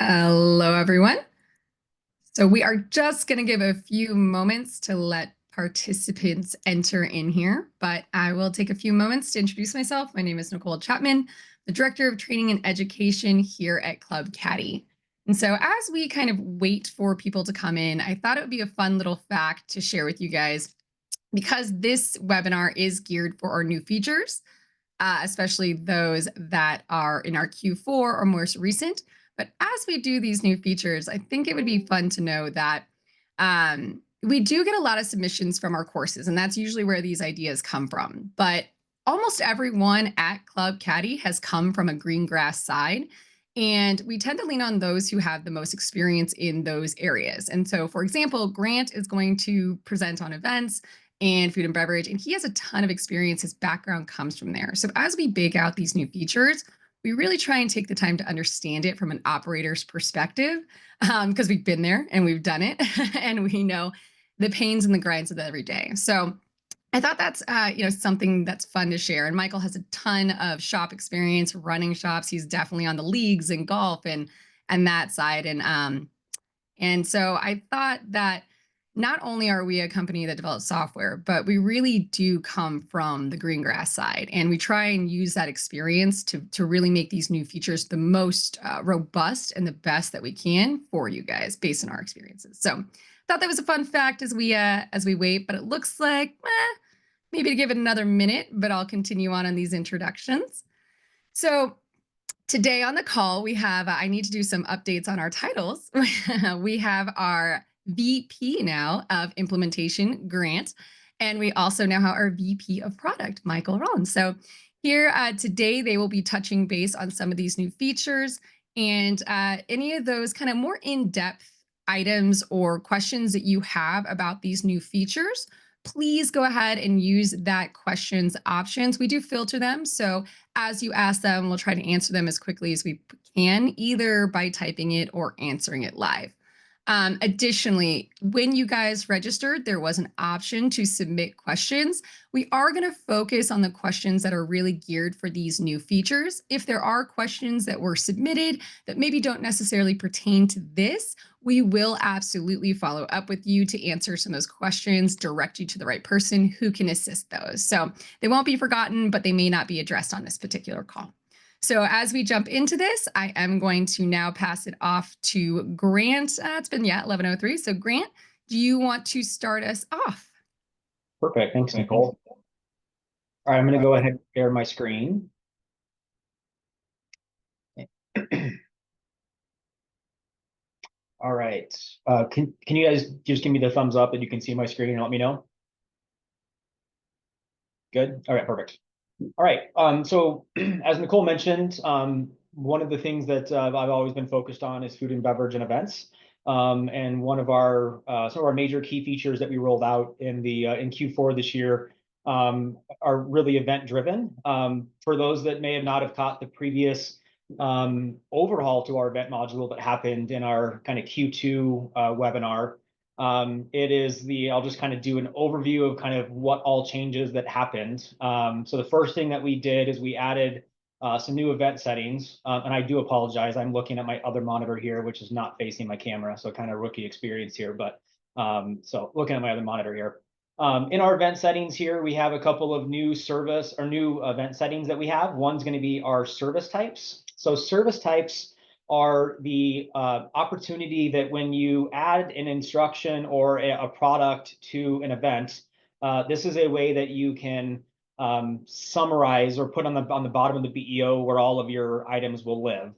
Hello, everyone. So we are just going to give a few moments to let participants enter in here, but I will take a few moments to introduce myself. My name is Nicole Chapman, the Director of Training and Education here at Club Caddie. And so as we kind of wait for people to come in, I thought it would be a fun little fact to share with you guys because this webinar is geared for our new features, especially those that are in our Q4 or most recent. But as we do these new features, I think it would be fun to know that we do get a lot of submissions from our courses, and that's usually where these ideas come from. But almost everyone at Club Caddie has come from a green grass side. And we tend to lean on those who have the most experience in those areas. And so, for example, Grant is going to present on events and food and beverage, and he has a ton of experience. His background comes from there. So as we bake out these new features, we really try and take the time to understand it from an operator's perspective, because we've been there and we've done it, and we know the pains and the grinds of that every day. So I thought that's something that's fun to share. And Michael has a ton of shop experience running shops. He's definitely on the leagues and golf and that side. And so I thought that not only are we a company that develops software, but we really do come from the green grass side. And we try and use that experience to really make these new features the most robust and the best that we can for you guys based on our experiences. So I thought that was a fun fact as we wait, but it looks like maybe to give it another minute, but I'll continue on these introductions. So today on the call, we have, I need to do some updates on our titles. We have our VP now of implementation, Grant, and we also now have our VP of product, Michael Rollins. So here today, they will be touching base on some of these new features and any of those kind of more in-depth items or questions that you have about these new features. Please go ahead and use that questions options. We do filter them. So as you ask them, we'll try to answer them as quickly as we can, either by typing it or answering it live. Additionally, when you guys registered, there was an option to submit questions. We are going to focus on the questions that are really geared for these new features. If there are questions that were submitted that maybe don't necessarily pertain to this, we will absolutely follow up with you to answer some of those questions, direct you to the right person who can assist those. So they won't be forgotten, but they may not be addressed on this particular call. So as we jump into this, I am going to now pass it off to Grant. It's been, 11:03. So Grant, do you want to start us off? Perfect. Thanks, Nicole. All right, I'm going to go ahead and share my screen. All right. Can you guys just give me the thumbs up that you can see my screen and let me know? Good. All right, perfect. All right. So as Nicole mentioned, one of the things that I've always been focused on is food and beverage and events. And one of our some of our major key features that we rolled out in Q4 this year are really event driven. For those that may have not have caught the previous overhaul to our event module that happened in our kind of Q2 webinar. I'll just kind of do an overview of kind of what all changes that happened. So the first thing that we did is we added some new event settings. And I do apologize. I'm looking at my other monitor here, which is not facing my camera. So kind of rookie experience here, but so looking at my other monitor here. In our event settings here, we have a couple of new event settings that we have. One's going to be our service types. So service types are the opportunity that when you add an instruction or a product to an event, this is a way that you can summarize or put on the bottom of the BEO where all of your items will live.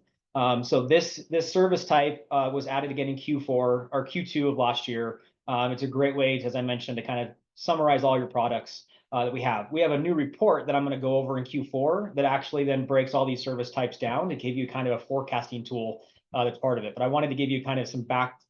So this service type was added again in Q4 or Q2 of last year. It's a great way, as I mentioned, to kind of summarize all your products that we have. We have a new report that I'm going to go over in Q4 that actually then breaks all these service types down to give you kind of a forecasting tool that's part of it. But I wanted to give you kind of some back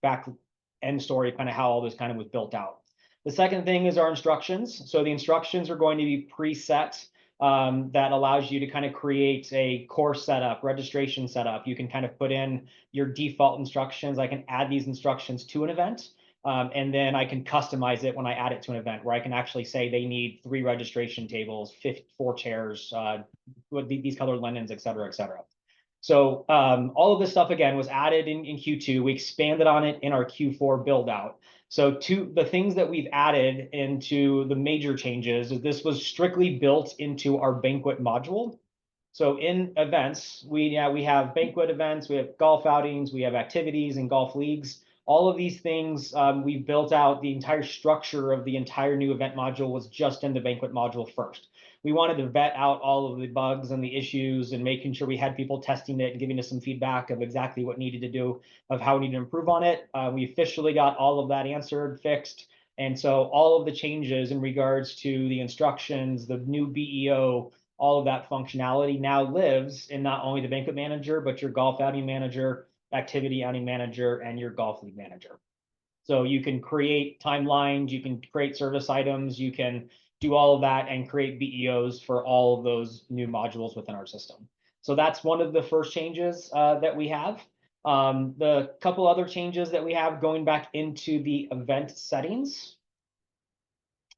end story, kind of how all this kind of was built out. The second thing is our instructions. So the instructions are going to be preset that allows you to kind of create a course setup, registration setup. You can kind of put in your default instructions. I can add these instructions to an event. And then I can customize it when I add it to an event where I can actually say they need 3 registration tables, 4 chairs, these colored linens, et cetera, et cetera. So all of this stuff, again, was added in Q2. We expanded on it in our Q4 build out. So the things that we've added into the major changes is this was strictly built into our banquet module. So in events, we have banquet events, we have golf outings, we have activities and golf leagues. All of these things, we've built out. The entire structure of the entire new event module was just in the banquet module first. We wanted to vet out all of the bugs and the issues and making sure we had people testing it and giving us some feedback of exactly what needed to do, of how we need to improve on it. We officially got all of that answered, fixed. And so all of the changes in regards to the instructions, the new BEO, all of that functionality now lives in not only the banquet manager, but your golf outing manager, activity outing manager, and your golf league manager. So you can create timelines, you can create service items, you can do all of that and create BEOs for all of those new modules within our system. So that's one of the first changes that we have. The couple other changes that we have going back into the event settings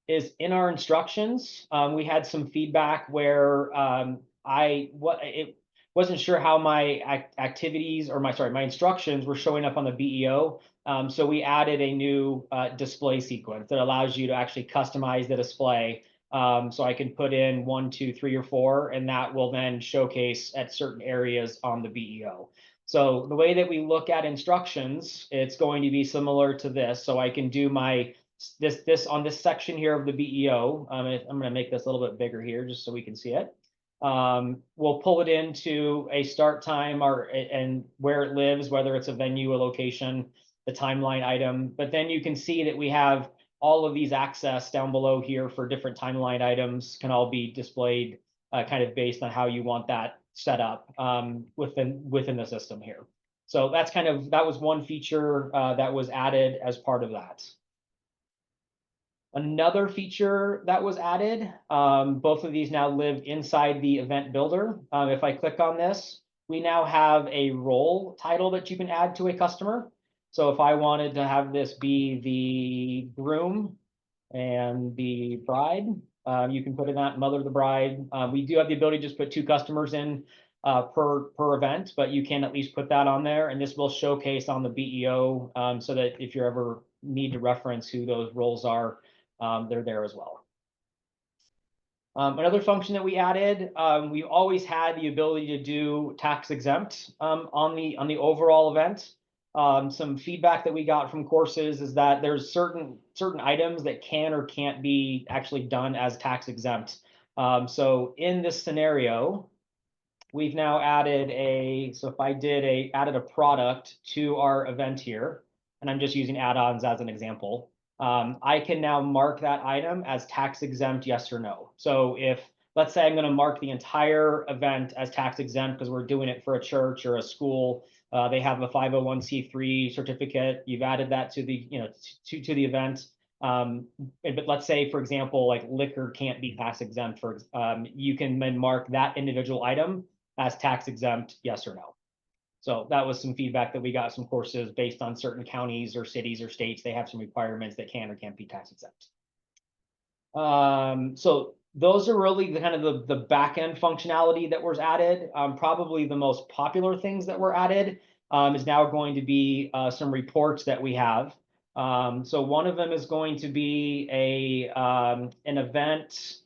is in our instructions. We had some feedback where it wasn't sure how my activities or my instructions were showing up on the BEO. So we added a new display sequence that allows you to actually customize the display. So I can put in 1, 2, 3, or 4, and that will then showcase at certain areas on the BEO. So the way that we look at instructions, it's going to be similar to this. So I can do this on this section here of the BEO. I'm going to make this a little bit bigger here just so we can see it. We'll pull it into a start time and where it lives, whether it's a venue, a location, the timeline item. But then you can see that we have all of these access down below here for different timeline items can all be displayed kind of based on how you want that set up within the system here. So that was one feature that was added as part of that. Another feature that was added, both of these now live inside the event builder. If I click on this, we now have a role title that you can add to a customer. So if I wanted to have this be the groom and the bride, you can put in that mother of the bride. We do have the ability to just put 2 customers in per event, but you can at least put that on there, and this will showcase on the BEO so that if you ever need to reference who those roles are, they're there as well. Another function that we added, we always had the ability to do tax exempt on the overall event. Some feedback that we got from courses is that there's certain items that can or can't be actually done as tax exempt. So in this scenario, we've now added so if I added a product to our event here, and I'm just using add-ons as an example, I can now mark that item as tax exempt, yes or no. So if, let's say I'm going to mark the entire event as tax exempt because we're doing it for a church or a school, they have a 501c3 certificate, you've added that to the, to the event. But let's say, for example, like liquor can't be tax exempt, you can then mark that individual item as tax exempt, yes or no. So that was some feedback that we got, some courses based on certain counties or cities or states. They have some requirements that can or can't be tax exempt. So those are really the kind of the back end functionality that was added. Probably the most popular things that were added is now going to be some reports that we have. So one of them is going to be an event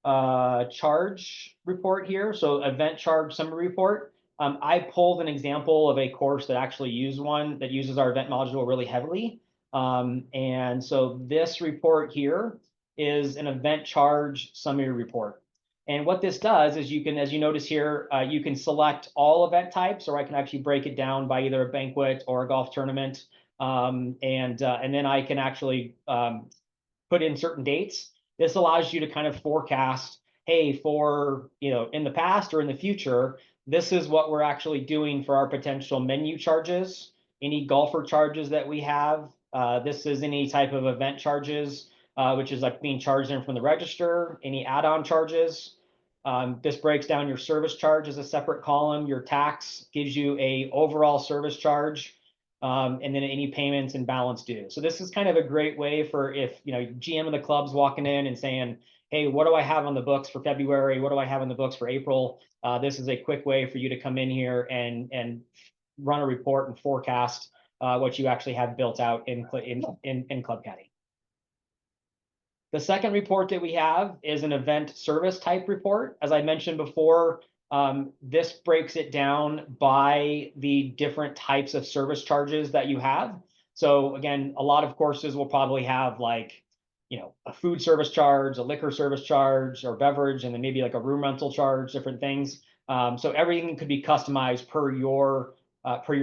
charge report here. So event charge summary report. I pulled an example of a course that actually used one that uses our event module really heavily. And so this report here is an event charge summary report. And what this does is you can, as you notice here, you can select all event types, or I can actually break it down by either a banquet or a golf tournament. And then I can actually put in certain dates. This allows you to kind of forecast, hey, for, in the past or in the future, this is what we're actually doing for our potential menu charges, any golfer charges that we have. This is any type of event charges, which is like being charged in from the register, any add-on charges. This breaks down your service charge as a separate column. Your tax gives you a overall service charge, and then any payments and balance due. So this is kind of a great way for if, GM of the club's walking in and saying, hey, what do I have on the books for February? What do I have on the books for April? This is a quick way for you to come in here and run a report and forecast what you actually have built out in Club Caddie. The second report that we have is an event service type report. As I mentioned before, this breaks it down by the different types of service charges that you have. So again, a lot of courses will probably have like, a food service charge, a liquor service charge, or beverage, and then maybe like a room rental charge, different things. So everything could be customized per your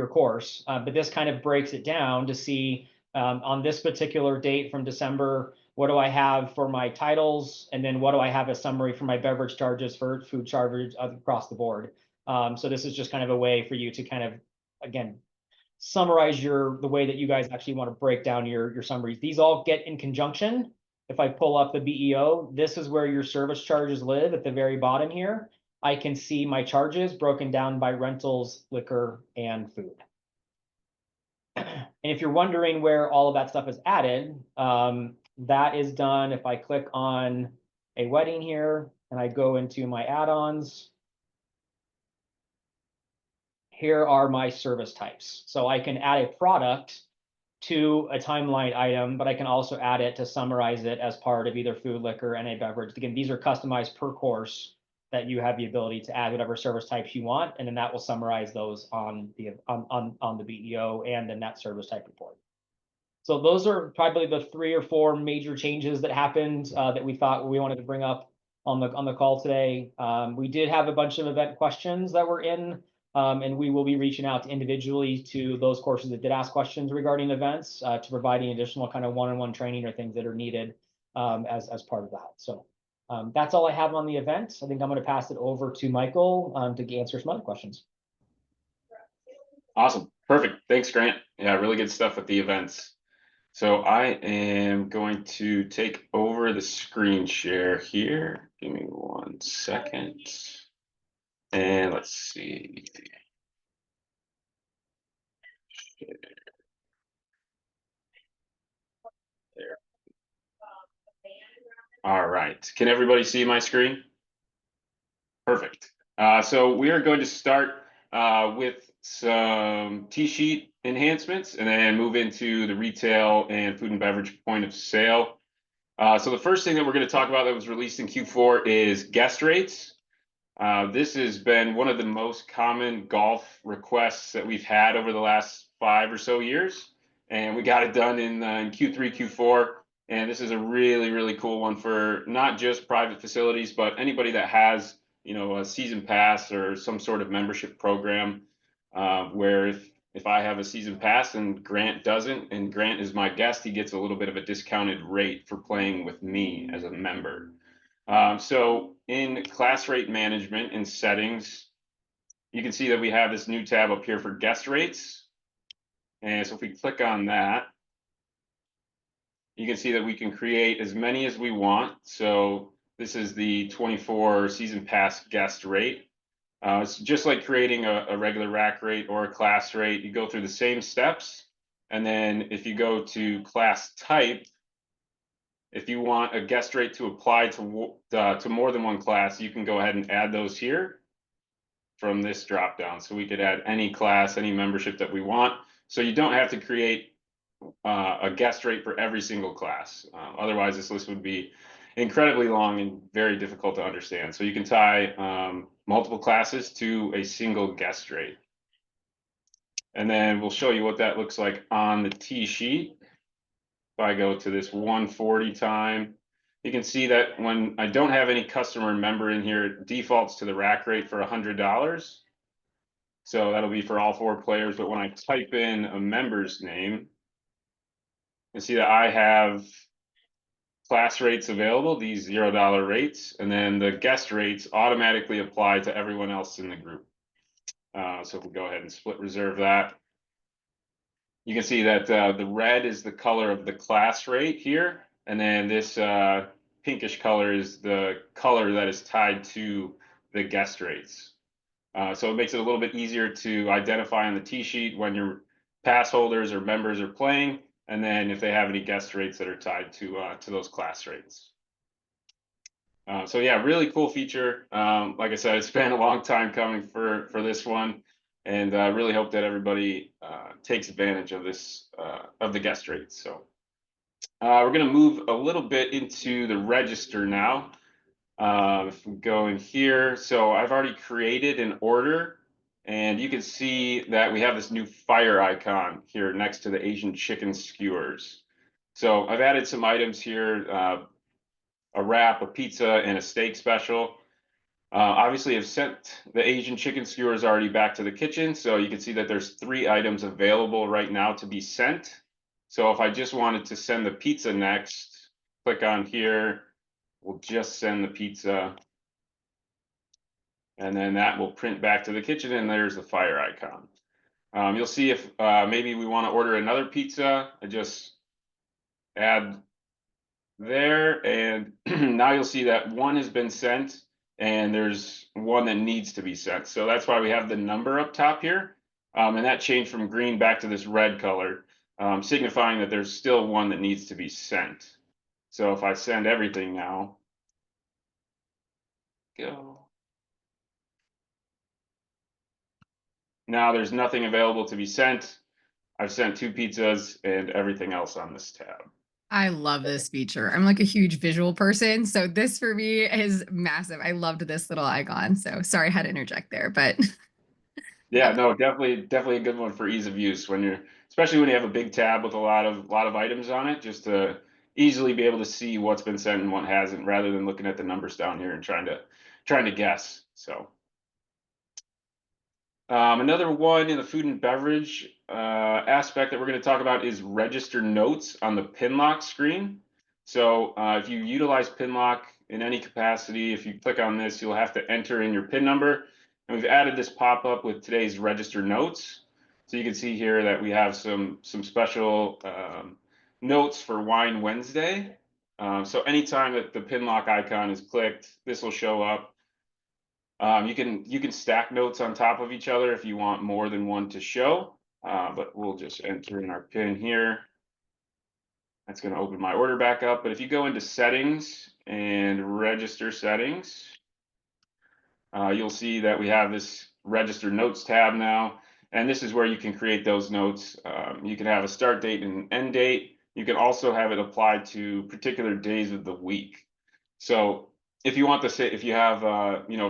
course, but this kind of breaks it down to see on this particular date from December, what do I have for my titles? And then what do I have as summary for my beverage charges, for food charges across the board? So this is just kind of a way for you to kind of, again, summarize the way that you guys actually want to break down your summaries. These all get in conjunction. If I pull up the BEO, this is where your service charges live at the very bottom here. I can see my charges broken down by rentals, liquor, and food. And if you're wondering where all of that stuff is added, that is done if I click on a wedding here and I go into my add-ons. Here are my service types. So I can add a product to a timeline item, but I can also add it to summarize it as part of either food, liquor, and a beverage. Again, these are customized per course that you have the ability to add whatever service types you want, and then that will summarize those on the BEO and the net service type report. So those are probably the 3 or 4 major changes that happened that we thought we wanted to bring up on the call today. We did have a bunch of event questions that were in, and we will be reaching out individually to those courses that did ask questions regarding events to provide any additional kind of one-on-one training or things that are needed as part of that. So that's all I have on the event. I think I'm going to pass it over to Michael to answer some other questions. Awesome. Perfect. Thanks, Grant. Yeah, really good stuff with the events. So I am going to take over the screen share here. Give me 1 second. And let's see. There. All right. Can everybody see my screen? Perfect. So we are going to start with some T-sheet enhancements and then move into the retail and food and beverage point of sale. So the first thing that we're going to talk about that was released in Q4 is guest rates. This has been one of the most common golf requests that we've had over the last 5 or so years, and we got it done in Q3, Q4. And this is a really, really cool one for not just private facilities, but anybody that has, a season pass or some sort of membership program, where if I have a season pass and Grant doesn't, and Grant is my guest, he gets a little bit of a discounted rate for playing with me as a member. So in class rate management and settings, you can see that we have this new tab up here for guest rates. And so if we click on that, you can see that we can create as many as we want. So this is the 24 season pass guest rate. It's just like creating a regular rack rate or a class rate. You go through the same steps. And then if you go to class type, if you want a guest rate to apply to more than one class, you can go ahead and add those here from this drop down. So we could add any class, any membership that we want. So you don't have to create a guest rate for every single class. Otherwise, this list would be incredibly long and very difficult to understand. So you can tie multiple classes to a single guest rate. And then we'll show you what that looks like on the T-sheet. If I go to this 140 time, you can see that when I don't have any customer and member in here, it defaults to the rack rate for $100. So that'll be for all 4 players. But when I type in a member's name, you see that I have class rates available, these $0 rates, and then the guest rates automatically apply to everyone else in the group. So if we go ahead and split reserve that, you can see that the red is the color of the class rate here, and then this pinkish color is the color that is tied to the guest rates. So it makes it a little bit easier to identify on the T-sheet when your pass holders or members are playing, and then if they have any guest rates that are tied to those class rates. So yeah, really cool feature. Like I said, it's been a long time coming for this one, and I really hope that everybody takes advantage of this of the guest rates. So we're going to move a little bit into the register now. If we go in here, so I've already created an order, and you can see that we have this new fire icon here next to the Asian chicken skewers. So I've added some items here, a wrap, a pizza, and a steak special. Obviously, I've sent the Asian chicken skewers already back to the kitchen, so you can see that there's 3 items available right now to be sent. So if I just wanted to send the pizza next, click on here, we'll just send the pizza, and then that will print back to the kitchen, and there's the fire icon. You'll see if maybe we want to order another pizza, I just add there, and now you'll see that one has been sent, and there's one that needs to be sent. So that's why we have the number up top here, and that changed from green back to this red color, signifying that there's still one that needs to be sent. So if I send everything now, go. Now there's nothing available to be sent. I've sent 2 pizzas and everything else on this tab. I love this feature. I'm like a huge visual person, so this for me is massive. I loved this little icon. So sorry I had to interject there, but Yeah, no, definitely a good one for ease of use when you're, especially when you have a big tab with a lot of items on it, just to easily be able to see what's been sent and what hasn't, rather than looking at the numbers down here and trying to guess. So another one in the food and beverage aspect that we're going to talk about is register notes on the pin lock screen. So if you utilize pin lock in any capacity, if you click on this, you'll have to enter in your pin number. And we've added this pop-up with today's register notes. So you can see here that we have some special notes for Wine Wednesday. So anytime that the pin lock icon is clicked, this will show up. You can stack notes on top of each other if you want more than one to show, but we'll just enter in our pin here. That's going to open my order back up. But if you go into settings and register settings, you'll see that we have this register notes tab now. And this is where you can create those notes. You can have a start date and an end date. You can also have it applied to particular days of the week. So if you want to say, if you have,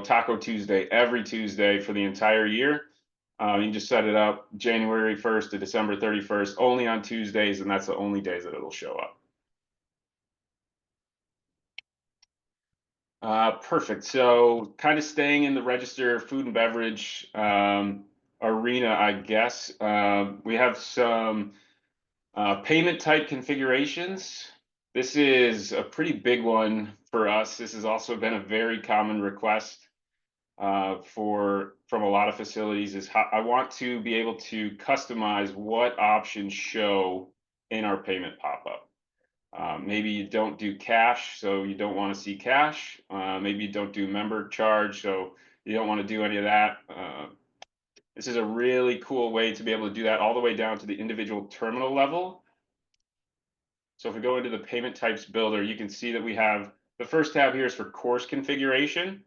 Taco Tuesday every Tuesday for the entire year, you can just set it up January 1st to December 31st, only on Tuesdays, and that's the only days that it'll show up. Perfect. So kind of staying in the register food and beverage arena, I guess. We have some payment type configurations. This is a pretty big one for us. This has also been a very common request from a lot of facilities, is how I want to be able to customize what options show in our payment pop-up. Maybe you don't do cash, so you don't want to see cash. Maybe you don't do member charge, so you don't want to do any of that. This is a really cool way to be able to do that all the way down to the individual terminal level. So if we go into the payment types builder, you can see that we have the first tab here is for course configuration.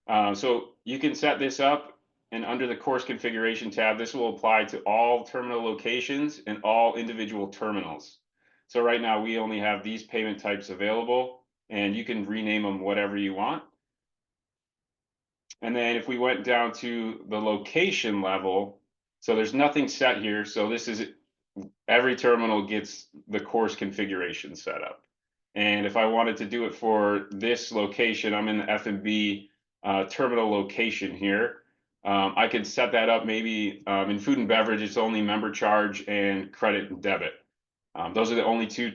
So you can set this up, and under the course configuration tab, this will apply to all terminal locations and all individual terminals. So right now we only have these payment types available, and you can rename them whatever you want. And then if we went down to the location level, so there's nothing set here. So this is, every terminal gets the course configuration set up. And if I wanted to do it for this location, I'm in the F&B terminal location here. I could set that up maybe in food and beverage, it's only member charge and credit and debit. Those are the only 2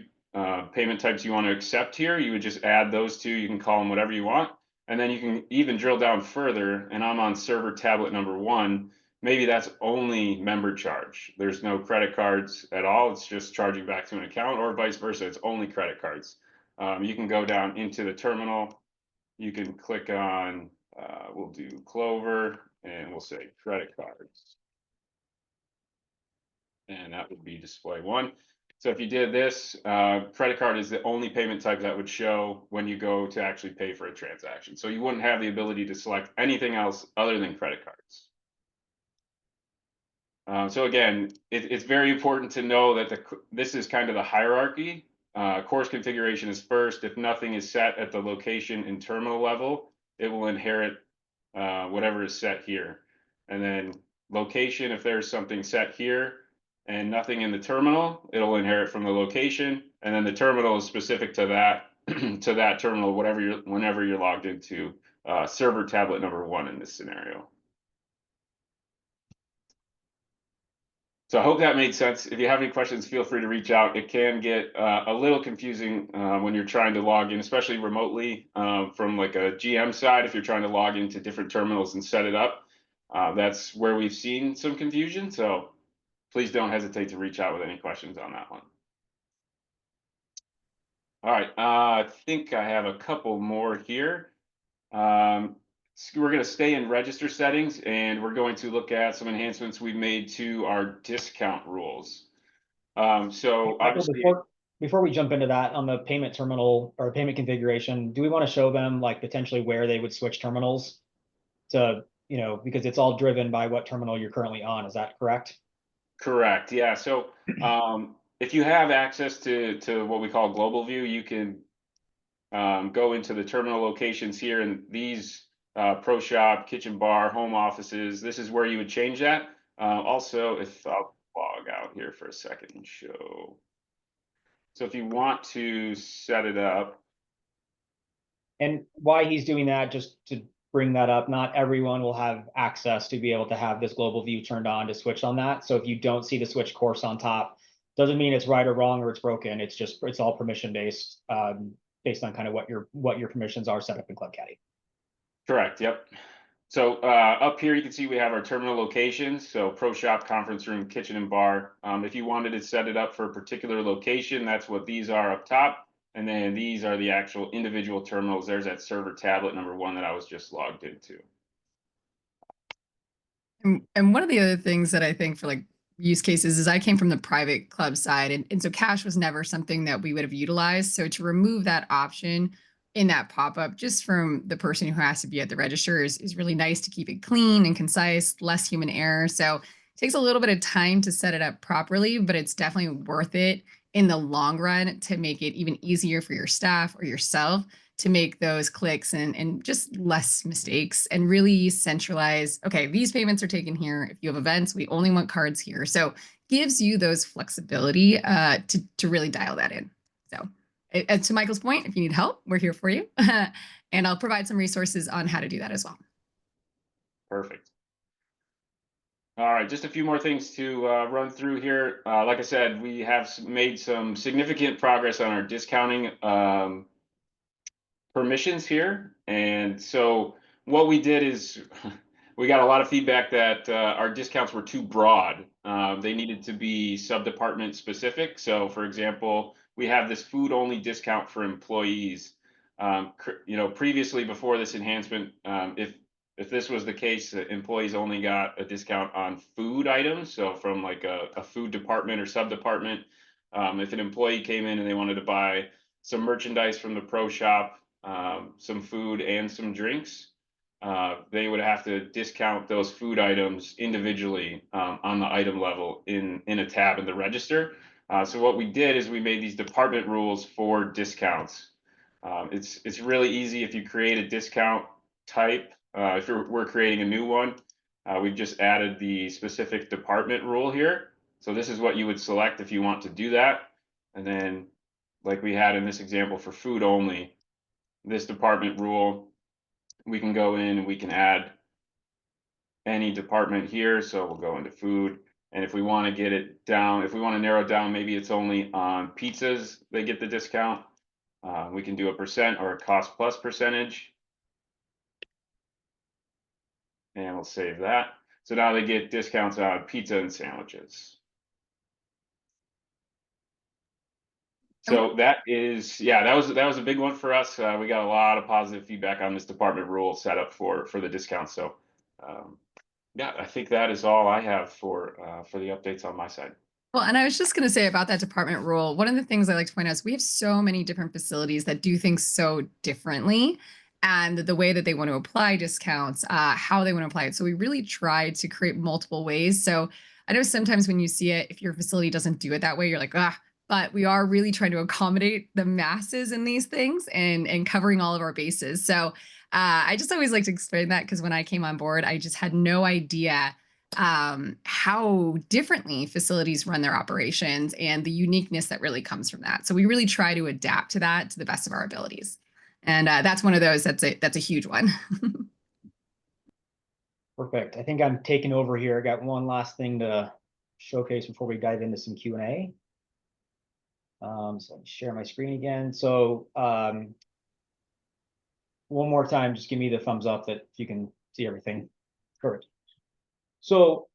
payment types you want to accept here. You would just add those 2. You can call them whatever you want. And then you can even drill down further, and I'm on server tablet number 1. Maybe that's only member charge. There's no credit cards at all. It's just charging back to an account, or vice versa. It's only credit cards. You can go down into the terminal. You can click on, we'll do Clover, and we'll say credit cards. And that would be display 1. So if you did this, credit card is the only payment type that would show when you go to actually pay for a transaction. So you wouldn't have the ability to select anything else other than credit cards. So again, it's very important to know that this is kind of the hierarchy. Course configuration is first. If nothing is set at the location and terminal level, it will inherit whatever is set here. And then location, if there's something set here and nothing in the terminal, it'll inherit from the location. And then the terminal is specific to that to that terminal, whenever you're logged into server tablet number 1 in this scenario. So I hope that made sense. If you have any questions, feel free to reach out. It can get a little confusing when you're trying to log in, especially remotely from like a GM side. If you're trying to log into different terminals and set it up, that's where we've seen some confusion. So please don't hesitate to reach out with any questions on that one. All right, I think I have a couple more here. So we're going to stay in register settings, and we're going to look at some enhancements we've made to our discount rules. So obviously, before we jump into that, on the payment terminal or payment configuration, do we want to show them like potentially where they would switch terminals to, because it's all driven by what terminal you're currently on. Is that correct? Correct. Yeah. So if you have access to what we call global view, you can go into the terminal locations here, and these pro shop, kitchen bar, home offices, this is where you would change that. Also, if I'll log out here for a second and show. So if you want to set it up. And why he's doing that, just to bring that up, not everyone will have access to be able to have this global view turned on to switch on that. So if you don't see the switch course on top, doesn't mean it's right or wrong or it's broken. It's just, it's all permission based, based on kind of what your permissions are set up in Club Caddie. Correct. Yep. So up here, you can see we have our terminal locations. So pro shop, conference room, kitchen, and bar. If you wanted to set it up for a particular location, that's what these are up top. And then these are the actual individual terminals. There's that server tablet number 1 that I was just logged into. And one of the other things that I think for like use cases is I came from the private club side, and so cash was never something that we would have utilized. So to remove that option in that pop-up just from the person who has to be at the register is really nice to keep it clean and concise, less human error. So it takes a little bit of time to set it up properly, but it's definitely worth it in the long run to make it even easier for your staff or yourself to make those clicks and just less mistakes and really centralize, okay, these payments are taken here. If you have events, we only want cards here. So gives you those flexibility to really dial that in. So to Michael's point, if you need help, we're here for you. And I'll provide some resources on how to do that as well. Perfect. All right, just a few more things to run through here. Like I said, we have made some significant progress on our discounting permissions here. And so what we did is we got a lot of feedback that our discounts were too broad. They needed to be sub-department specific. So for example, we have this food only discount for employees. Previously before this enhancement, if this was the case, employees only got a discount on food items. So from like a food department or sub-department, if an employee came in and they wanted to buy some merchandise from the pro shop, some food and some drinks, they would have to discount those food items individually on the item level in a tab in the register. So what we did is we made these department rules for discounts. It's really easy if you create a discount type. If we're creating a new one, we've just added the specific department rule here. So this is what you would select if you want to do that. And then like we had in this example for food only, this department rule, we can go in and we can add any department here. So we'll go into food. And if we want to get it down, if we want to narrow down, maybe it's only on pizzas they get the discount. We can do a % or a cost plus percentage. And we'll save that. So now they get discounts on pizza and sandwiches. So that is, yeah, that was a big one for us. We got a lot of positive feedback on this department rule setup for the discounts. So yeah, I think that is all I have for the updates on my side. Well, and I was just going to say about that department rule, one of the things I like to point out is we have so many different facilities that do things so differently, and the way that they want to apply discounts, how they want to apply it. So we really tried to create multiple ways. So I know sometimes when you see it, if your facility doesn't do it that way, you're like, ah, but we are really trying to accommodate the masses in these things and covering all of our bases. So I just always like to explain that because when I came on board, I just had no idea how differently facilities run their operations and the uniqueness that really comes from that. So we really try to adapt to that to the best of our abilities. And that's one of those that's a huge one. Perfect. I think I'm taking over here. I got one last thing to showcase before we dive into some Q&A. So let me share my screen again. So one more time, just give me the thumbs up that you can see everything. Perfect. So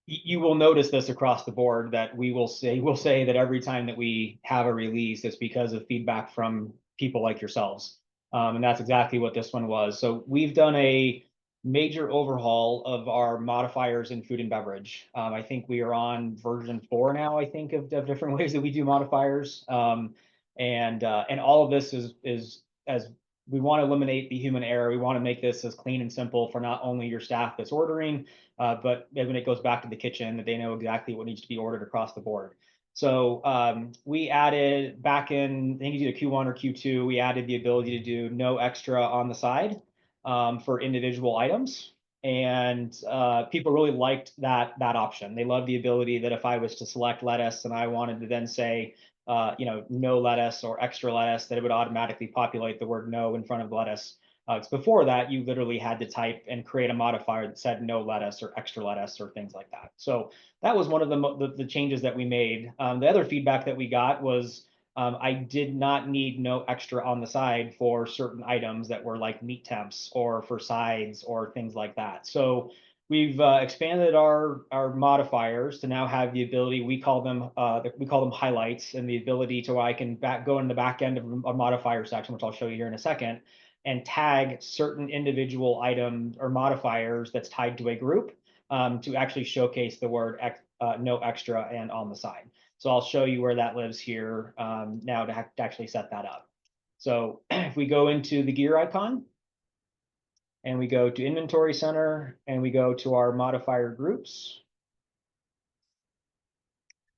you will notice this across the board that we'll say that every time that we have a release, it's because of feedback from people like yourselves. And that's exactly what this one was. So we've done a major overhaul of our modifiers in food and beverage. I think we are on version 4 now, I think, of different ways that we do modifiers. And all of this is as we want to eliminate the human error. We want to make this as clean and simple for not only your staff that's ordering, but when it goes back to the kitchen, that they know exactly what needs to be ordered across the board. So we added back in, I think it's either Q1 or Q2, we added the ability to do no extra on the side for individual items. And people really liked that option. They loved the ability that if I was to select lettuce and I wanted to then say, no lettuce or extra lettuce, that it would automatically populate the word no in front of lettuce. Before that, you literally had to type and create a modifier that said no lettuce or extra lettuce or things like that. So that was one of the changes that we made. The other feedback that we got was I did not need no extra on the side for certain items that were like meat temps or for sides or things like that. So we've expanded our modifiers to now have the ability, we call them highlights, and the ability to where I can go in the back end of a modifier section, which I'll show you here in a second, and tag certain individual items or modifiers that's tied to a group to actually showcase the word no extra and on the side. So I'll show you where that lives here now to actually set that up. So if we go into the gear icon, and we go to Inventory Center, and we go to our modifier groups,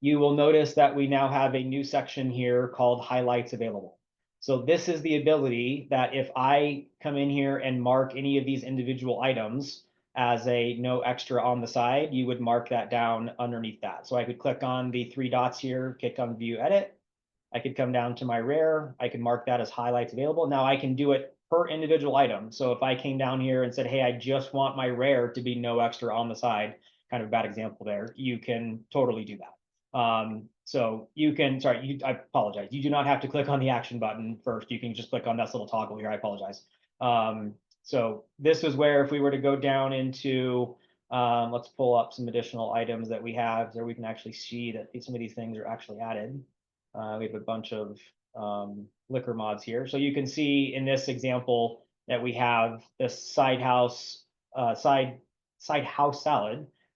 you will notice that we now have a new section here called Highlights Available. So this is the ability that if I come in here and mark any of these individual items as a no extra on the side, you would mark that down underneath that. So I could click on the 3 dots here, click on View Edit. I could come down to my rare. I can mark that as highlights available. Now I can do it per individual item. So if I came down here and said, hey, I just want my rare to be no extra on the side, kind of a bad example there, you can totally do that. So you can, I apologize. You do not have to click on the action button first. You can just click on this little toggle here. I apologize. So this is where if we were to go down into, let's pull up some additional items that we have there, we can actually see that some of these things are actually added. We have a bunch of liquor mods here. So you can see in this example that we have this side house salad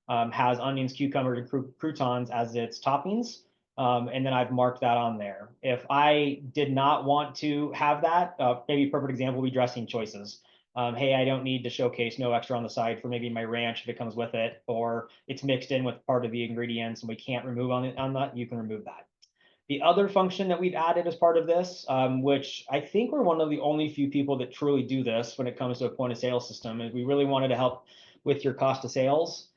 has onions, cucumbers, and croutons as its toppings. And then I've marked that on there. If I did not want to have that, maybe a perfect example would be dressing choices. Hey, I don't need to showcase no extra on the side for maybe my ranch if it comes with it, or it's mixed in with part of the ingredients and we can't remove on that, you can remove that. The other function that we've added as part of this, which I think we're one of the only few people that truly do this when it comes to a point of sale system, and we really wanted to help with your cost of sales,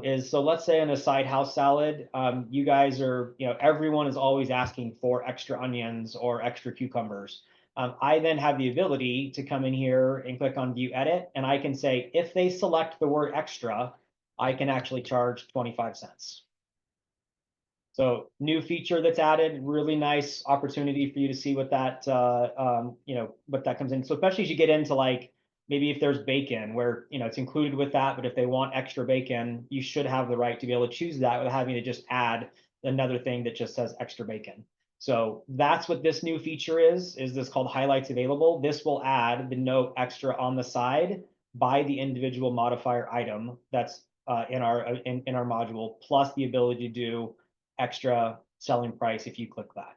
is so let's say in a side house salad, you guys are, everyone is always asking for extra onions or extra cucumbers. I then have the ability to come in here and click on View Edit, and I can say, if they select the word extra, I can actually charge 25 cents. So new feature that's added, really nice opportunity for you to see what that, what that comes in. So especially as you get into like, maybe if there's bacon where, it's included with that, but if they want extra bacon, you should have the right to be able to choose that without having to just add another thing that just says extra bacon. So that's what this new feature is this called Highlights Available. This will add the no extra on the side by the individual modifier item that's in our module, plus the ability to do extra selling price if you click that.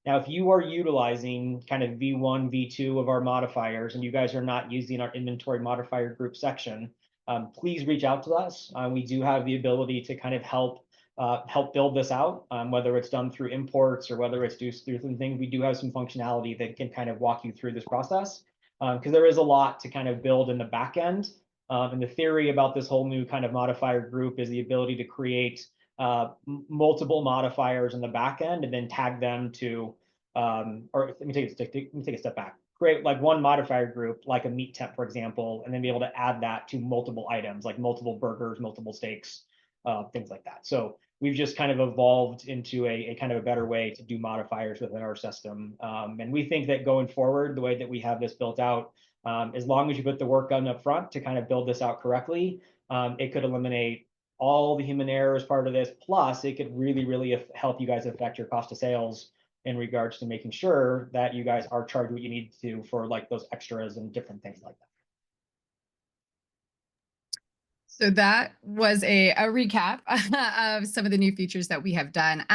Now, if you are utilizing kind of V1, V2 of our modifiers, and you guys are not using our inventory modifier group section, please reach out to us. We do have the ability to kind of help build this out, whether it's done through imports or whether it's through some things. We do have some functionality that can kind of walk you through this process, because there is a lot to kind of build in the back end. And the theory about this whole new kind of modifier group is the ability to create multiple modifiers in the back end and then tag them to, or let me take a step back. Create like one modifier group, like a meat temp, for example, and then be able to add that to multiple items, like multiple burgers, multiple steaks, things like that. So we've just kind of evolved into a kind of a better way to do modifiers within our system. And we think that going forward, the way that we have this built out, as long as you put the work done up front to kind of build this out correctly, it could eliminate all the human error as part of this. Plus, it could really, really help you guys affect your cost of sales in regards to making sure that you guys are charged what you need to for like those extras and different things like that. So that was a recap of some of the new features that we have done.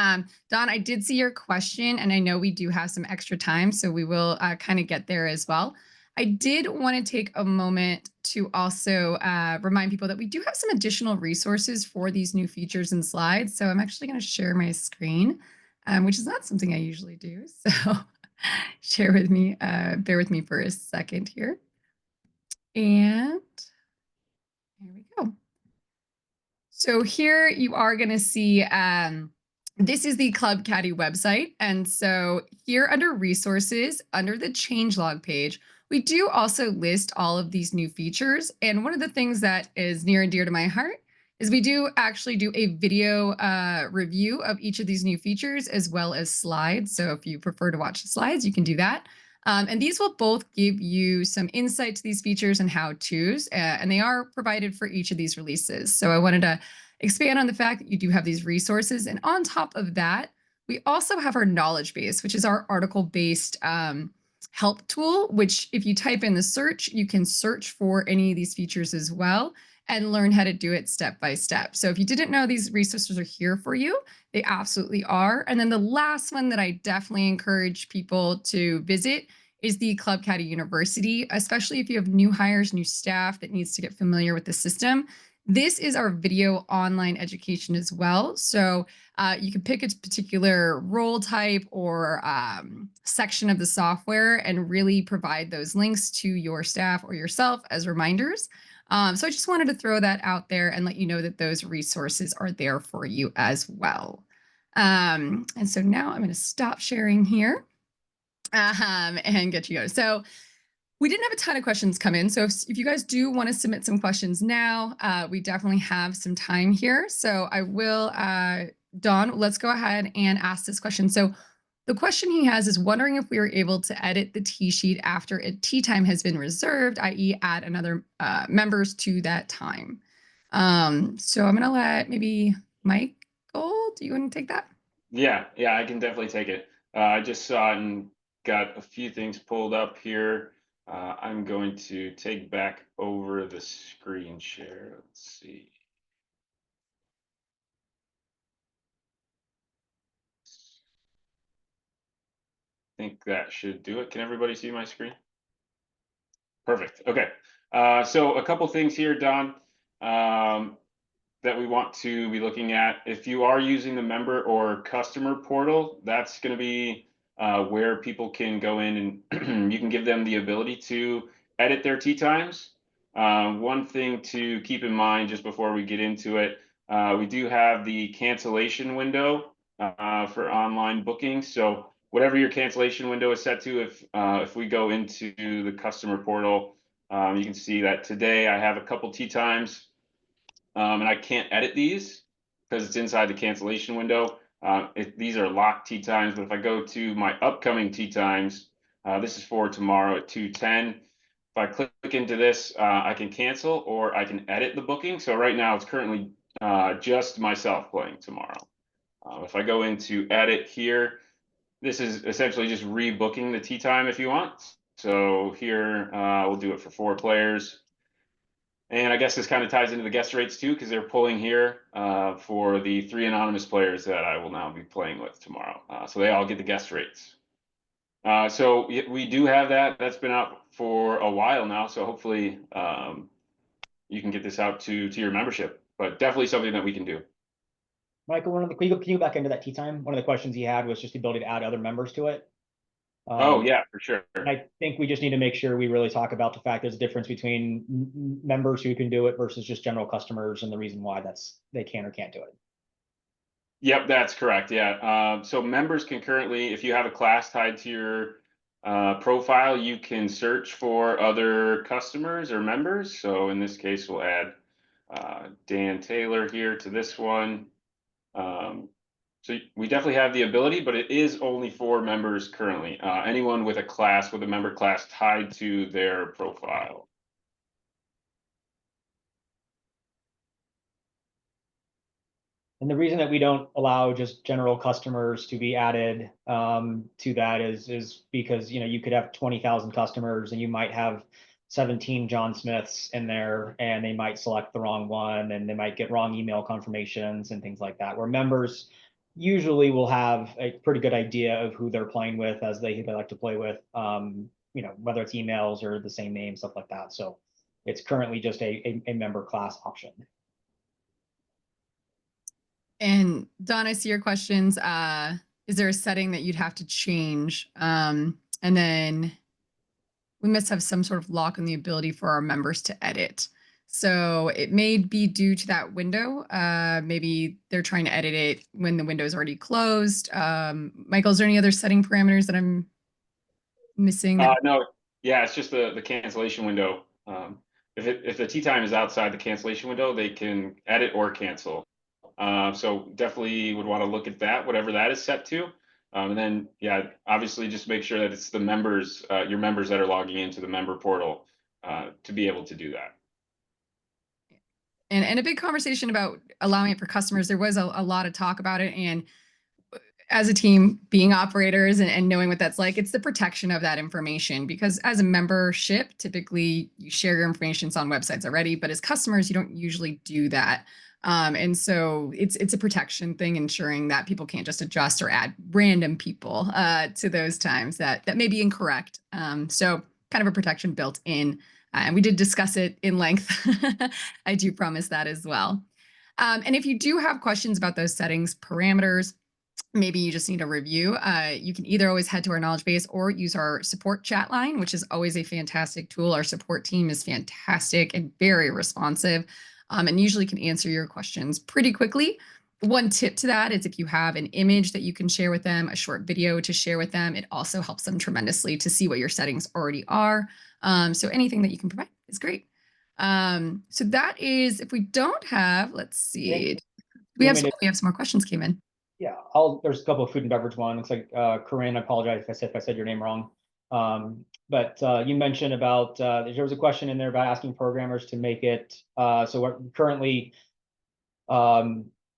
Don, I did see your question, and I know we do have some extra time, so we will kind of get there as well. I did want to take a moment to also remind people that we do have some additional resources for these new features and slides. So I'm actually going to share my screen, which is not something I usually do. So share with me, bear with me for a second here. And here we go. So here you are going to see, this is the Club Caddie website. And so here under resources, under the changelog page, we do also list all of these new features. And one of the things that is near and dear to my heart is we do actually do a video review of each of these new features as well as slides. So if you prefer to watch the slides, you can do that. And these will both give you some insight to these features and how-tos, and they are provided for each of these releases. So I wanted to expand on the fact that you do have these resources. And on top of that, we also have our knowledge base, which is our article-based help tool, which if you type in the search, you can search for any of these features as well and learn how to do it step by step. So if you didn't know these resources are here for you, they absolutely are. And then the last one that I definitely encourage people to visit is the Club Caddie University, especially if you have new hires, new staff that needs to get familiar with the system. This is our video online education as well. So you can pick a particular role type or section of the software and really provide those links to your staff or yourself as reminders. So I just wanted to throw that out there and let you know that those resources are there for you as well. And so now I'm going to stop sharing here and get you going. So we didn't have a ton of questions come in. So if you guys do want to submit some questions now, we definitely have some time here. So I will, Don, let's go ahead and ask this question. So the question he has is wondering if we were able to edit the T sheet after a tea time has been reserved, i.e. add another members to that time. So I'm going to let maybe Michael, do you want to take that? Yeah, I can definitely take it. I just saw it and got a few things pulled up here. I'm going to take back over the screen share. Let's see. I think that should do it. Can everybody see my screen? Perfect. Okay. So a couple things here, Don, that we want to be looking at. If you are using the member or customer portal, that's going to be where people can go in and you can give them the ability to edit their tea times. One thing to keep in mind just before we get into it, we do have the cancellation window for online bookings. So whatever your cancellation window is set to, if we go into the customer portal, you can see that today I have a couple tea times and I can't edit these because it's inside the cancellation window. These are locked tea times, but if I go to my upcoming tea times, this is for tomorrow at 2:10. If I click into this, I can cancel or I can edit the booking. So right now it's currently just myself playing tomorrow. If I go into edit here, this is essentially just rebooking the tea time if you want. So here we'll do it for 4 players. And I guess this kind of ties into the guest rates too, because they're pulling here for the 3 anonymous players that I will now be playing with tomorrow. So they all get the guest rates. So we do have that. That's been out for a while now. So hopefully you can get this out to your membership, but definitely something that we can do. Michael, can you go back into that tea time? One of the questions he had was just the ability to add other members to it. Oh yeah, for sure. I think we just need to make sure we really talk about the fact there's a difference between members who can do it versus just general customers, and the reason why they can or can't do it. Yep, that's correct. Yeah. So members can currently, if you have a class tied to your profile, you can search for other customers or members. So in this case, we'll add Dan Taylor here to this one. So we definitely have the ability, but it is only for members currently. Anyone with a class, with a member class tied to their profile. And the reason that we don't allow just general customers to be added to that is because you could have 20,000 customers and you might have 17 John Smiths in there, and they might select the wrong one, and they might get wrong email confirmations and things like that. Where members usually will have a pretty good idea of who they're playing with, as they like to play with, whether it's emails or the same name, stuff like that. So it's currently just a member class option. And Don, I see your questions. Is there a setting that you'd have to change? And then we must have some sort of lock on the ability for our members to edit. So it may be due to that window. Maybe they're trying to edit it when the window is already closed. Michael, is there any other setting parameters that I'm missing? No, yeah, it's just the cancellation window. If the tea time is outside the cancellation window, they can edit or cancel. So definitely would want to look at that, whatever that is set to. And then, yeah, obviously just make sure that it's the members, your members that are logging into the member portal to be able to do that. And a big conversation about allowing it for customers. There was a lot of talk about it. And as a team, being operators and knowing what that's like, it's the protection of that information, because as a membership, typically you share your information on websites already, but as customers, you don't usually do that. And so it's a protection thing, ensuring that people can't just adjust or add random people to those times that may be incorrect. So kind of a protection built in. And we did discuss it in length. I do promise that as well. And if you do have questions about those settings, parameters, maybe you just need a review, you can either always head to our knowledge base or use our support chat line, which is always a fantastic tool. Our support team is fantastic and very responsive, and usually can answer your questions pretty quickly. One tip to that is if you have an image that you can share with them, a short video to share with them, it also helps them tremendously to see what your settings already are. So anything that you can provide is great. So that is, if we don't have, let's see, we have some more questions came in. Yeah, there's a couple of food and beverage one. Looks like Corinne, I apologize if I said your name wrong. But you mentioned about there was a question in there about asking programmers to make it so what currently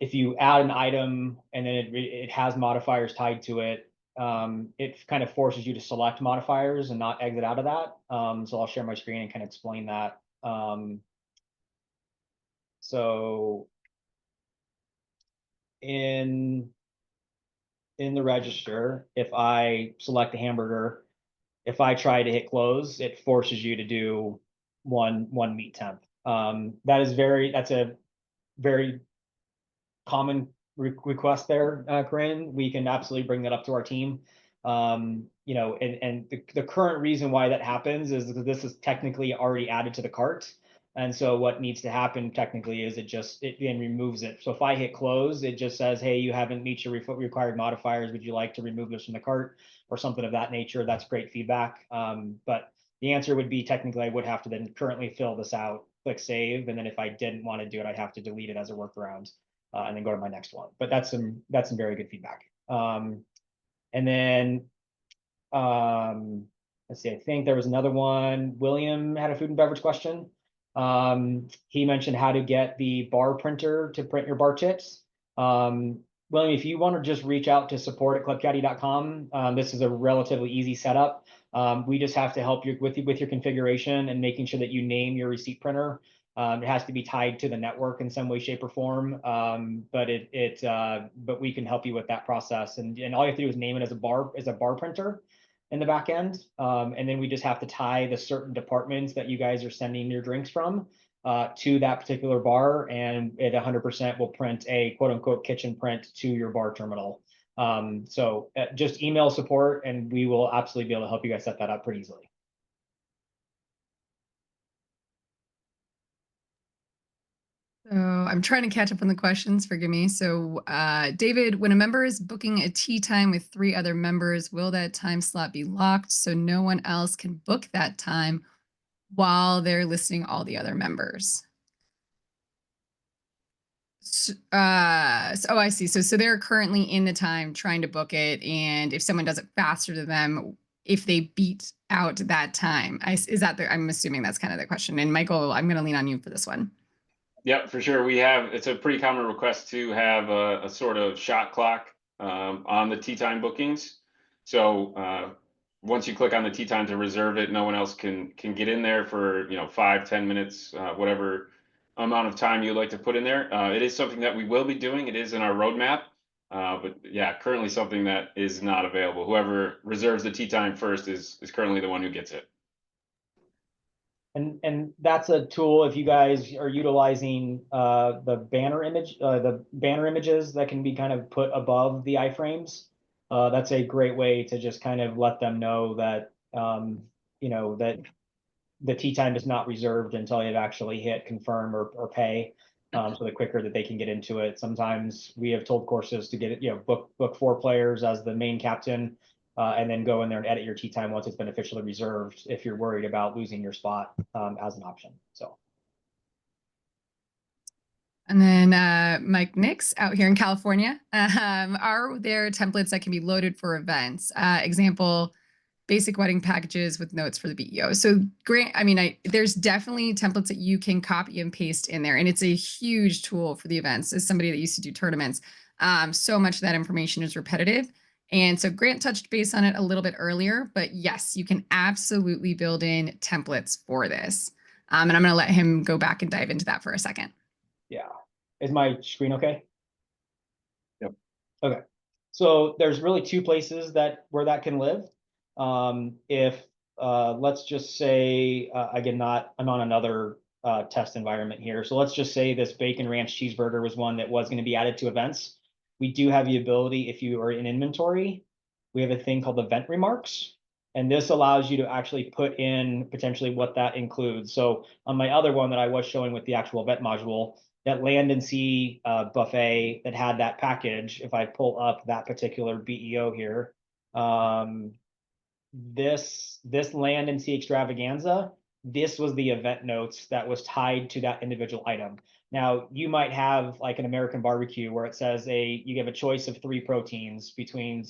if you add an item and then it has modifiers tied to it, it kind of forces you to select modifiers and not exit out of that. So I'll share my screen and kind of explain that. So in the register, if I select a hamburger, if I try to hit close, it forces you to do one meat temp. That's a very common request there, Corinne. We can absolutely bring that up to our team. And the current reason why that happens is because this is technically already added to the cart. And so what needs to happen technically is it then removes it. So if I hit close, it just says, hey, you haven't met your required modifiers. Would you like to remove this from the cart or something of that nature? That's great feedback. But the answer would be technically I would have to then currently fill this out, click save. And then if I didn't want to do it, I'd have to delete it as a workaround and then go to my next one. But that's some very good feedback. And then let's see, I think there was another one. William had a food and beverage question. He mentioned how to get the bar printer to print your bar tips. William, if you want to just reach out to support@clubcaddie.com, this is a relatively easy setup. We just have to help you with your configuration and making sure that you name your receipt printer It has to be tied to the network in some way, shape, or form. But we can help you with that process. And all you have to do is name it as a bar printer in the back end. And then we just have to tie the certain departments that you guys are sending your drinks from to that particular bar, and it 100% will print a quote unquote kitchen print to your bar terminal. So just email support and we will absolutely be able to help you guys set that up pretty easily. So I'm trying to catch up on the questions, forgive me. So David, when a member is booking a tea time with 3 other members, will that time slot be locked so no one else can book that time while they're listing all the other members? Oh, I see. So they're currently in the time trying to book it, and if someone does it faster than them, if they beat out that time, I'm assuming that's kind of the question. And Michael, I'm going to lean on you for this one. Yep, for sure. It's a pretty common request to have a sort of shot clock on the tea time bookings. So once you click on the tea time to reserve it, no one else can get in there for 5-10 minutes, whatever amount of time you'd like to put in there. It is something that we will be doing. It is in our roadmap, but yeah, currently something that is not available. Whoever reserves the tea time first is currently the one who gets it. And that's a tool if you guys are utilizing the banner images that can be kind of put above the iframes. That's a great way to just kind of let them know that that the tea time is not reserved until you've actually hit confirm or pay. So the quicker that they can get into it. Sometimes we have told courses to get it, book 4 players as the main captain, and then go in there and edit your tea time once it's been officially reserved if you're worried about losing your spot as an option. So. And then Mike Nix out here in California. Are there templates that can be loaded for events? Example, basic wedding packages with notes for the BEO. So Grant, there's definitely templates that you can copy and paste in there. And it's a huge tool for the events. As somebody that used to do tournaments, so much of that information is repetitive. And so Grant touched base on it a little bit earlier, but yes, you can absolutely build in templates for this. And I'm going to let him go back and dive into that for a second. Yeah. Is my screen okay? Yep. Okay. So there's really 2 places where that can live. If let's just say, again, I'm on another test environment here. So let's just say this bacon ranch cheeseburger was one that was going to be added to events. We do have the ability, if you are in inventory, we have a thing called event remarks. And this allows you to actually put in potentially what that includes. So on my other one that I was showing with the actual event module, that land and sea buffet that had that package, if I pull up that particular BEO here, this land and sea extravaganza, this was the event notes that was tied to that individual item. Now you might have like an American barbecue where it says you give a choice of 3 proteins between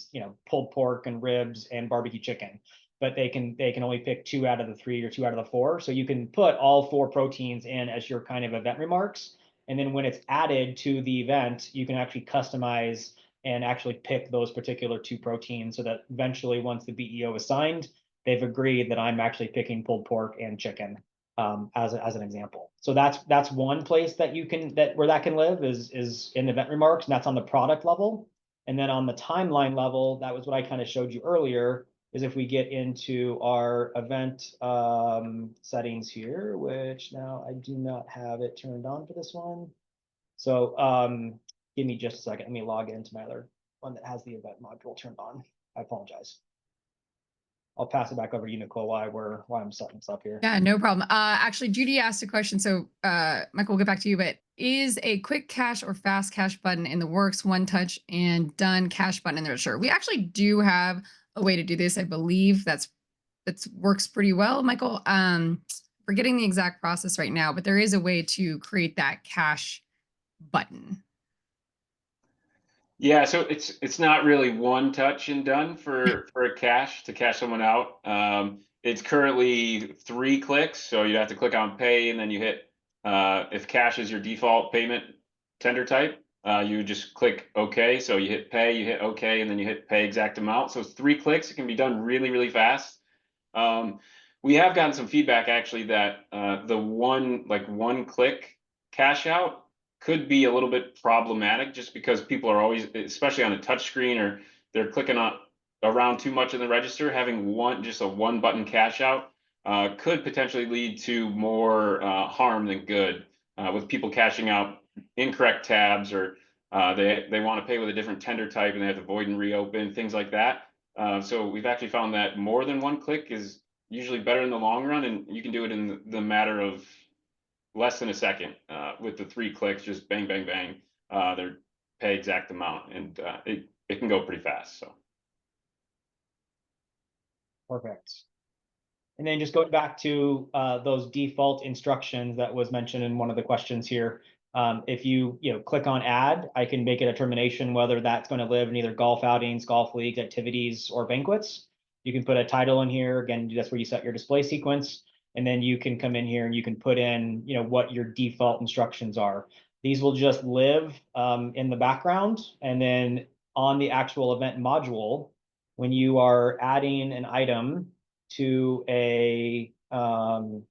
pulled pork and ribs and barbecue chicken, but they can only pick 2 out of the 3 or 2 out of the 4. So you can put all 4 proteins in as your kind of event remarks. And then when it's added to the event, you can actually customize and actually pick those particular 2 proteins so that eventually once the BEO is signed, they've agreed that I'm actually picking pulled pork and chicken as an example. So that's one place that where that can live is in event remarks, and that's on the product level. And then on the timeline level, that was what I kind of showed you earlier, is if we get into our event settings here, which now I do not have it turned on for this one. So give me just a second. Let me log into my other one that has the event module turned on. I apologize. I'll pass it back over to you, Nicole, while I'm setting this up here. Yeah, no problem. Actually, Judy asked a question. So Michael, we'll get back to you, but is a quick cash or fast cash button in the works, one touch and done cash button in there? Sure. We actually do have a way to do this. I believe that works pretty well, Michael. Forgetting the exact process right now, but there is a way to create that cash button. Yeah, so it's not really one touch and done for a cash to cash someone out. It's currently 3 clicks, so you have to click on pay, and then you hit if cash is your default payment tender type, you just click OK. So you hit pay, you hit OK, and then you hit pay exact amount. So it's 3 clicks. It can be done really, really fast. We have gotten some feedback actually that the one click cash out could be a little bit problematic, just because people are always, especially on a touch screen, or they're clicking on around too much in the register. Having just a one button cash out could potentially lead to more harm than good, with people cashing out incorrect tabs, or they want to pay with a different tender type and they have to void and reopen, things like that. So we've actually found that more than one click is usually better in the long run, and you can do it in the matter of less than a second. With the 3 clicks, just bang, bang, bang, they're pay exact amount, and it can go pretty fast. So Perfect. And then just going back to those default instructions that was mentioned in one of the questions here. If you click on add, I can make a determination whether that's going to live in either golf outings, golf leagues, activities, or banquets. You can put a title in here. Again, that's where you set your display sequence. And then you can come in here and you can put in what your default instructions are. These will just live in the background. And then on the actual event module, when you are adding an item to a pull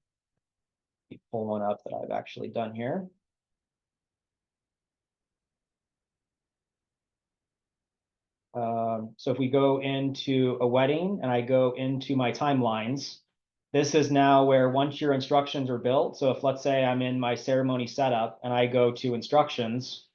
one up that I've actually done here. So if we go into a wedding and I go into my timelines, this is now where once your instructions are built. So if let's say I'm in my ceremony setup and I go to instructions,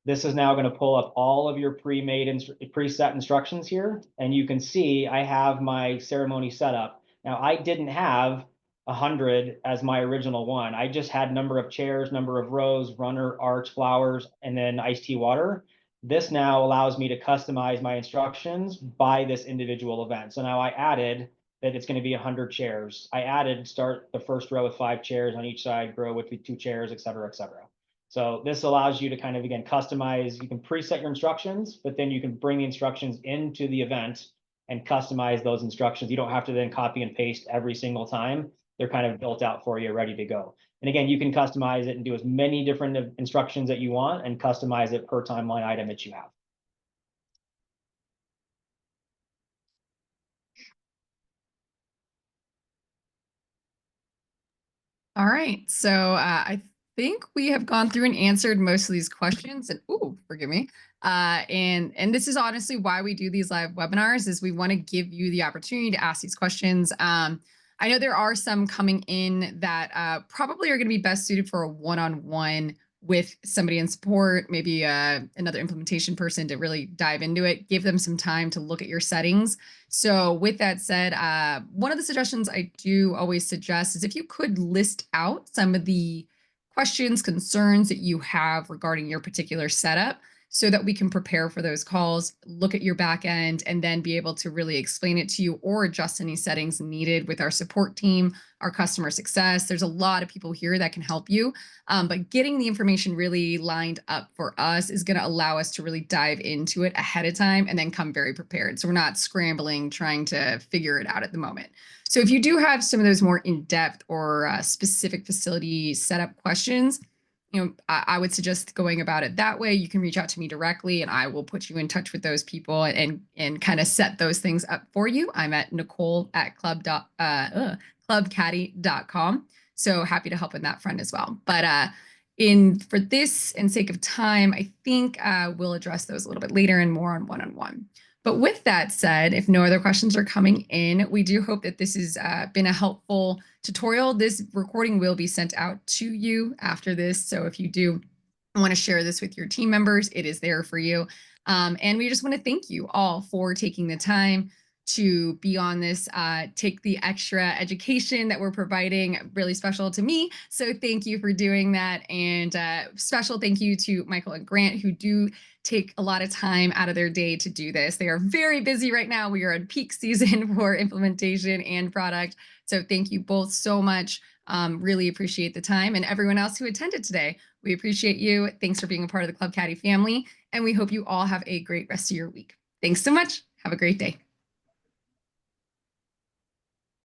this is now going to pull up all of your preset instructions here. And you can see I have my ceremony setup. Now I didn't have 100 as my original one. I just had number of chairs, number of rows, runner, arch, flowers, and then iced tea water. This now allows me to customize my instructions by this individual event. So now I added that it's going to be 100 chairs. I added start the first row with 5 chairs on each side, grow with 2 chairs, et cetera, et cetera. So this allows you to kind of, again, customize. You can preset your instructions, but then you can bring the instructions into the event and customize those instructions. You don't have to then copy and paste every single time. They're kind of built out for you, ready to go. And again, you can customize it and do as many different instructions that you want and customize it per timeline item that you have. All right, so I think we have gone through and answered most of these questions. And forgive me. And this is honestly why we do these live webinars, is we want to give you the opportunity to ask these questions. I know there are some coming in that probably are going to be best suited for a one-on-one with somebody in support, maybe another implementation person to really dive into it, give them some time to look at your settings. So with that said, one of the suggestions I do always suggest is if you could list out some of the questions, concerns that you have regarding your particular setup, so that we can prepare for those calls, look at your back end, and then be able to really explain it to you or adjust any settings needed with our support team, our customer success. There's a lot of people here that can help you. But getting the information really lined up for us is going to allow us to really dive into it ahead of time and then come very prepared. So we're not scrambling, trying to figure it out at the moment. So if you do have some of those more in-depth or specific facility setup questions, I would suggest going about it that way. You can reach out to me directly and I will put you in touch with those people and kind of set those things up for you. I'm at nicole@clubcaddie.com. So happy to help in that front as well. But for this and sake of time, I think we'll address those a little bit later and more on one-on-one. But with that said, if no other questions are coming in, we do hope that this has been a helpful tutorial. This recording will be sent out to you after this. So if you do want to share this with your team members, it is there for you. And we just want to thank you all for taking the time to be on this, take the extra education that we're providing, really special to me. So thank you for doing that. And special thank you to Michael and Grant, who do take a lot of time out of their day to do this. They are very busy right now. We are in peak season for implementation and product. So thank you both so much. Really appreciate the time, and everyone else who attended today. We appreciate you. Thanks for being a part of the Club Caddie family. And we hope you all have a great rest of your week. Thanks so much. Have a great day.